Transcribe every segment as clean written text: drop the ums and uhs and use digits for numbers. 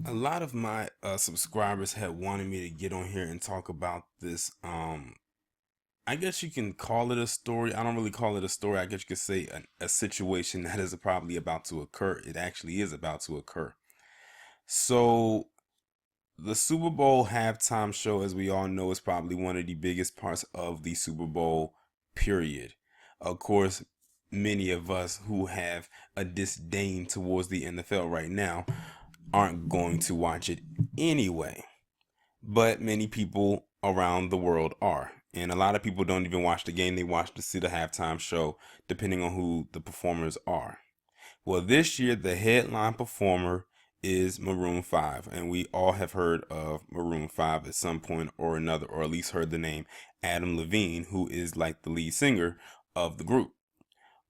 A lot of my subscribers had wanted me to get on here and talk about this. I guess you can call it a story. I don't really call it a story. I guess you could say a situation that is probably about to occur. It actually is about to occur. So, the Super Bowl halftime show, as we all know, is probably one of the biggest parts of the Super Bowl period. Of course, many of us who have a disdain towards the NFL right now aren't going to watch it anyway, but many people around the world are. And a lot of people don't even watch the game, they watch to see the halftime show, depending on who the performers are. Well, this year, the headline performer is Maroon 5, and we all have heard of Maroon 5 at some point or another, or at least heard the name Adam Levine, who is like the lead singer of the group.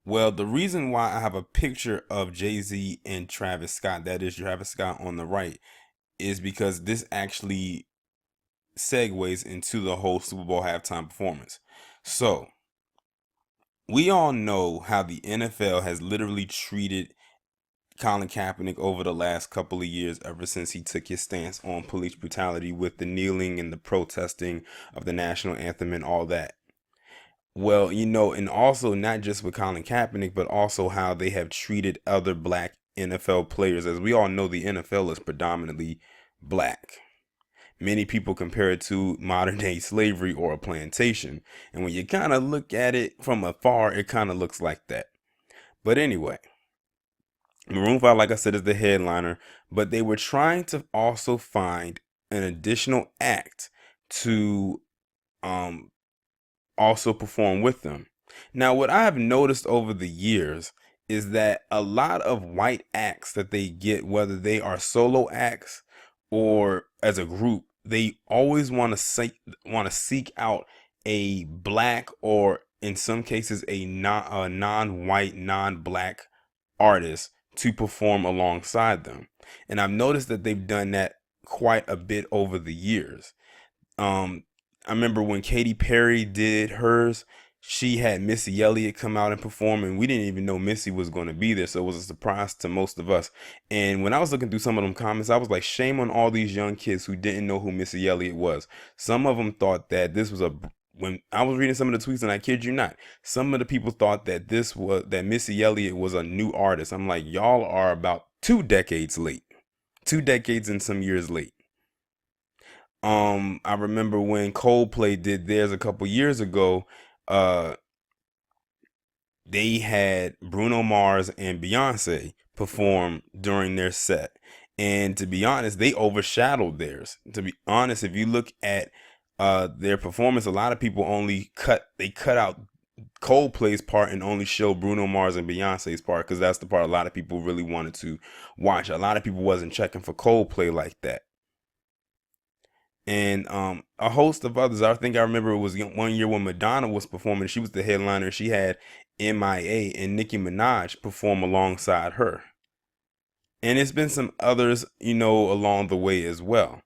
Well, the reason why I have a picture of Jay-Z and Travis Scott, that is Travis Scott on the right, is because this actually segues into the whole Super Bowl halftime performance. So, we all know how the NFL has literally treated Colin Kaepernick over the last couple of years, ever since he took his stance on police brutality with the kneeling and the protesting of the national anthem and all that. Well, and also not just with Colin Kaepernick, but also how they have treated other black NFL players. As we all know, the NFL is predominantly black. Many people compare it to modern day slavery or a plantation. And when you kind of look at it from afar, it kind of looks like that. But anyway, Maroon 5, like I said, is the headliner, but they were trying to also find an additional act to um, also perform with them. Now, what I have noticed over the years is that a lot of white acts that they get, whether they are solo acts or as a group, they always want to seek out a black, or in some cases a non-white, non-black artist to perform alongside them. And I've noticed that they've done that quite a bit over the years. Um, I remember when Katy Perry did hers, she had Missy Elliott come out and perform, and we didn't even know Missy was going to be there, so it was a surprise to most of us. And when I was looking through some of them comments, I was like, shame on all these young kids who didn't know who Missy Elliott was. Some of them thought that this was a when I was reading some of the tweets, and I kid you not, some of the people thought that Missy Elliott was a new artist. I'm like, y'all are about 2 decades late, 2 decades and some years late. I remember when Coldplay did theirs a couple years ago. Uh, they had Bruno Mars and Beyonce perform during their set, and to be honest, they overshadowed theirs. To be honest, if you look at their performance, a lot of people cut out Coldplay's part and only show Bruno Mars and Beyonce's part, because that's the part a lot of people really wanted to watch. A lot of people wasn't checking for Coldplay like that. And a host of others. I think I remember it was one year when Madonna was performing. She was the headliner. She had MIA and Nicki Minaj perform alongside her. And it's been some others, along the way as well.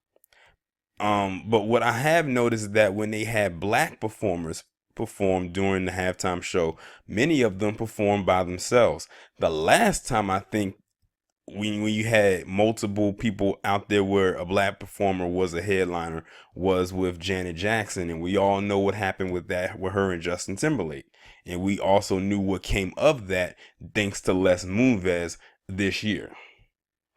But what I have noticed is that when they had black performers perform during the halftime show, many of them performed by themselves. The last time I think when you had multiple people out there where a black performer was a headliner was with Janet Jackson, and we all know what happened with that with her and Justin Timberlake, and we also knew what came of that thanks to Les Moonves this year.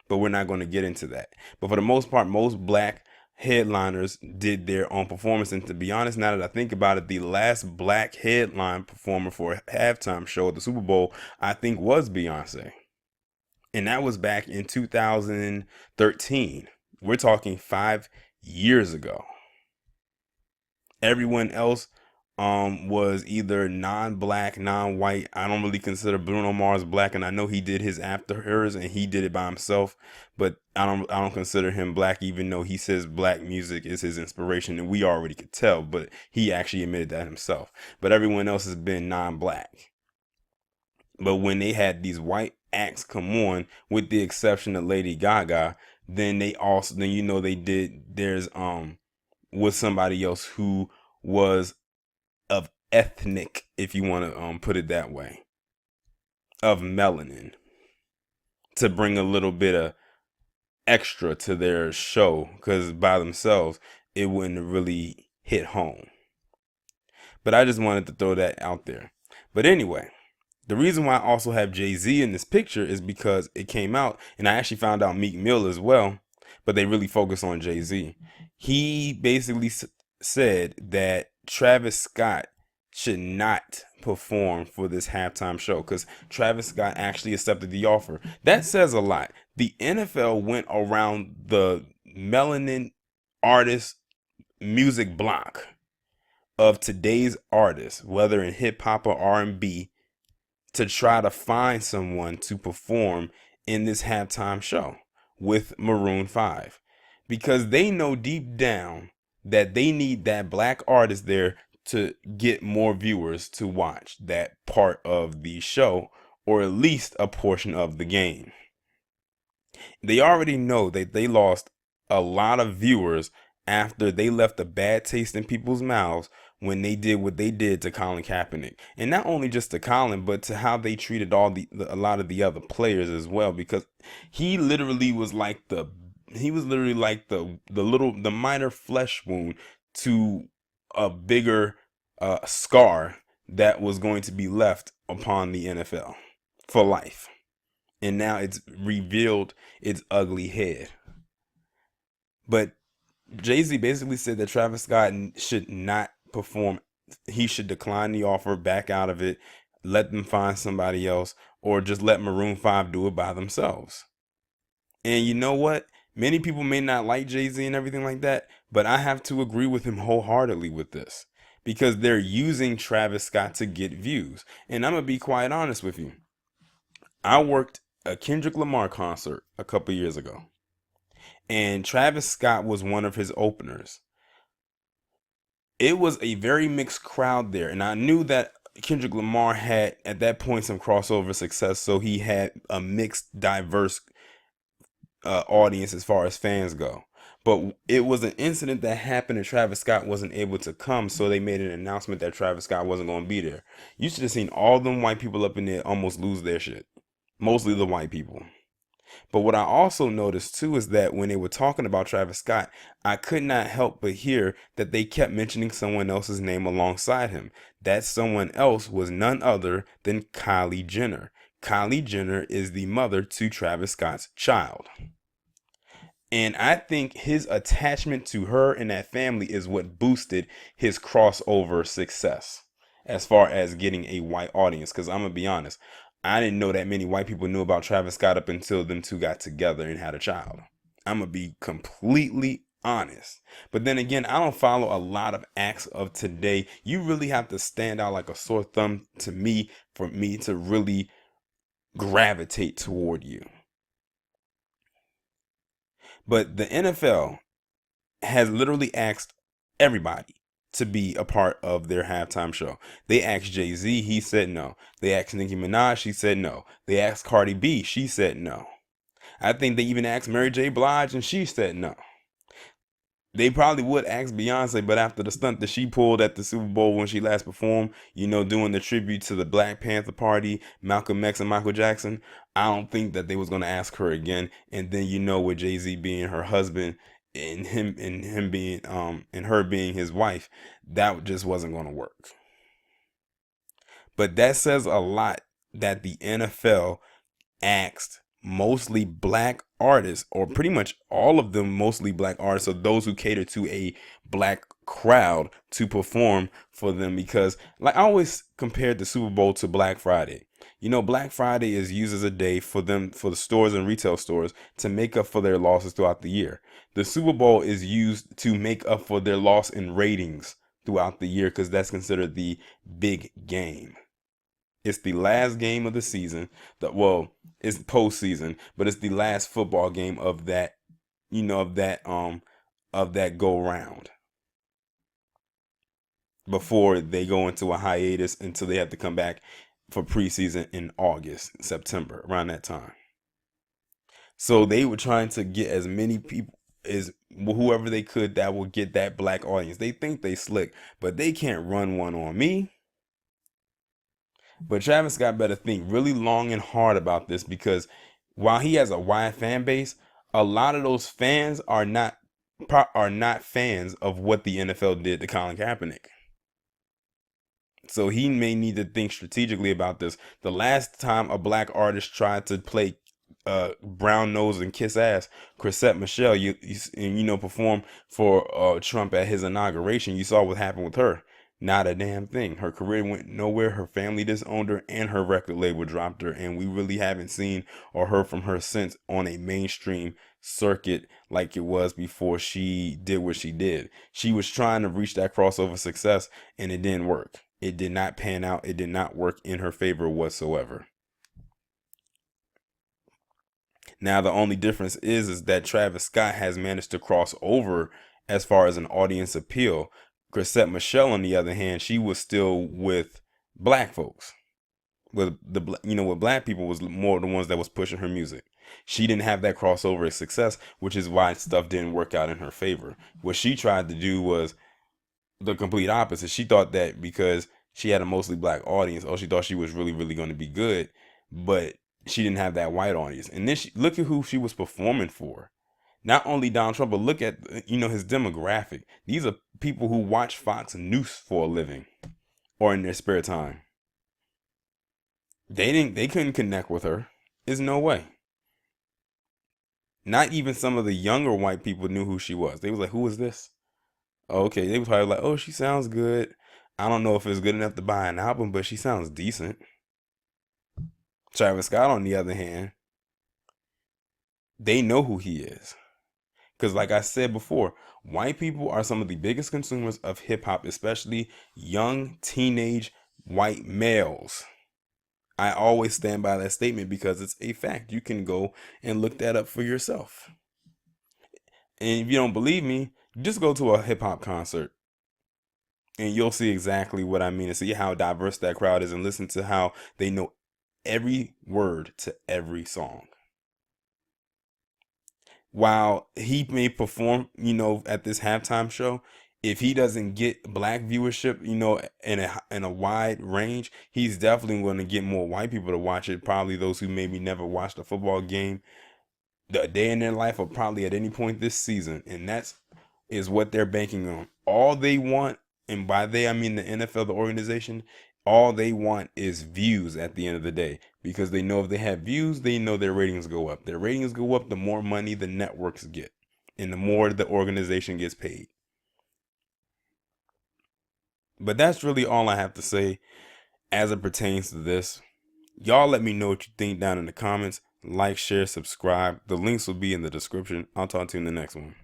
But we're not going to get into that. But for the most part, most black headliners did their own performance, and to be honest, now that I think about it, the last black headline performer for a halftime show at the Super Bowl, I think, was Beyonce. And that was back in 2013. We're talking 5 years ago. Everyone else was either non-black, non-white. I don't really consider Bruno Mars black, and I know he did his after hers and he did it by himself, but I don't consider him black, even though he says black music is his inspiration, and we already could tell, but he actually admitted that himself. But everyone else has been non-black. But when they had these white acts come on, with the exception of Lady Gaga, then they did theirs with somebody else who was of ethnic, if you want to put it that way, of melanin, to bring a little bit of extra to their show because by themselves it wouldn't really hit home. But I just wanted to throw that out there. But anyway, the reason why I also have Jay-Z in this picture is because it came out, and I actually found out Meek Mill as well, but they really focus on Jay-Z. He basically said that Travis Scott should not perform for this halftime show because Travis Scott actually accepted the offer. That says a lot. The NFL went around the melanin artist music block of today's artists, whether in hip hop or R&B, to try to find someone to perform in this halftime show with Maroon 5 because they know deep down that they need that black artist there to get more viewers to watch that part of the show or at least a portion of the game. They already know that they lost a lot of viewers after they left a bad taste in people's mouths when they did what they did to Colin Kaepernick, and not only just to Colin, but to how they treated a lot of the other players as well. Because he literally was like the minor flesh wound to a bigger scar that was going to be left upon the NFL for life, and now it's revealed its ugly head. But Jay-Z basically said that Travis Scott should not perform. He should decline the offer, back out of it, let them find somebody else, or just let Maroon 5 do it by themselves. And you know what? Many people may not like Jay-Z and everything like that, but I have to agree with him wholeheartedly with this because they're using Travis Scott to get views. And I'm going to be quite honest with you. I worked a Kendrick Lamar concert a couple years ago, and Travis Scott was one of his openers. It was a very mixed crowd there, and I knew that Kendrick Lamar had at that point some crossover success, so he had a mixed, diverse audience as far as fans go. But it was an incident that happened and Travis Scott wasn't able to come, so they made an announcement that Travis Scott wasn't going to be there. You should have seen all them white people up in there almost lose their shit. Mostly the white people. But what I also noticed too is that when they were talking about Travis Scott, I could not help but hear that they kept mentioning someone else's name alongside him. That someone else was none other than Kylie Jenner. Kylie Jenner is the mother to Travis Scott's child. And I think his attachment to her and that family is what boosted his crossover success as far as getting a white audience. Because I'm going to be honest, I didn't know that many white people knew about Travis Scott up until them two got together and had a child. I'm going to be completely honest. But then again, I don't follow a lot of acts of today. You really have to stand out like a sore thumb to me for me to really gravitate toward you. But the NFL has literally asked everybody to be a part of their halftime show. They asked Jay-Z, he said no. They asked Nicki Minaj, she said no. They asked Cardi B, she said no. I think they even asked Mary J. Blige and she said no. They probably would ask Beyonce, but after the stunt that she pulled at the Super Bowl when she last performed, doing the tribute to the Black Panther Party, Malcolm X and Michael Jackson, I don't think that they was going to ask her again. And then with Jay-Z being her husband and him being and her being his wife, that just wasn't going to work. But that says a lot that the NFL asked mostly black artists, or pretty much all of them mostly black artists, or those who cater to a black crowd, to perform for them. Because like I always compared the Super Bowl to Black Friday. Black Friday is used as a day for the stores and retail stores to make up for their losses throughout the year. The Super Bowl is used to make up for their loss in ratings throughout the year because that's considered the big game. It's the last game of the season. It's postseason, but it's the last football game of that, of that go round before they go into a hiatus until they have to come back for preseason in August, September, around that time. So they were trying to get as many people as whoever they could that will get that black audience. They think they slick, but they can't run one on me. But Travis Scott better think really long and hard about this, because while he has a wide fan base, A lot of those fans are not fans of what the NFL did to Colin Kaepernick. So he may need to think strategically about this. The last time a black artist tried to play brown nose and kiss ass, Chrisette Michelle, perform for Trump at his inauguration, you saw what happened with her. Not a damn thing. Her career went nowhere. Her family disowned her, and her record label dropped her. And we really haven't seen or heard from her since on a mainstream circuit like it was before she did what she did. She was trying to reach that crossover success, and it didn't work. It did not pan out. It did not work in her favor whatsoever. Now the only difference is that Travis Scott has managed to cross over as far as an audience appeal. Chrisette Michelle, on the other hand, she was still with black folks. With with black people was more the ones that was pushing her music. She didn't have that crossover success, which is why stuff didn't work out in her favor. What she tried to do was the complete opposite. She thought that because she had a mostly black audience, she thought she was really, really going to be good, but she didn't have that white audience. And then look at who she was performing for. Not only Donald Trump, but look at his demographic. These are people who watch Fox News for a living or in their spare time. They couldn't connect with her. There's no way. Not even some of the younger white people knew who she was. They was like, "Who is this?" Okay, they was probably like, "Oh, she sounds good. I don't know if it's good enough to buy an album, but she sounds decent." Travis Scott, on the other hand, they know who he is. Because, like I said before, white people are some of the biggest consumers of hip hop, especially young teenage white males. I always stand by that statement because it's a fact. You can go and look that up for yourself. And if you don't believe me, just go to a hip hop concert and you'll see exactly what I mean and see how diverse that crowd is and listen to how they know every word to every song. While he may perform, at this halftime show, if he doesn't get black viewership, in a wide range, he's definitely going to get more white people to watch it. Probably those who maybe never watched a football game a day in their life or probably at any point this season. And that's is what they're banking on. All they want, and by they I mean the NFL, the organization, all they want is views at the end of the day. Because they know if they have views, they know their ratings go up. Their ratings go up, the more money the networks get. And the more the organization gets paid. But that's really all I have to say as it pertains to this. Y'all let me know what you think down in the comments. Like, share, subscribe. The links will be in the description. I'll talk to you in the next one.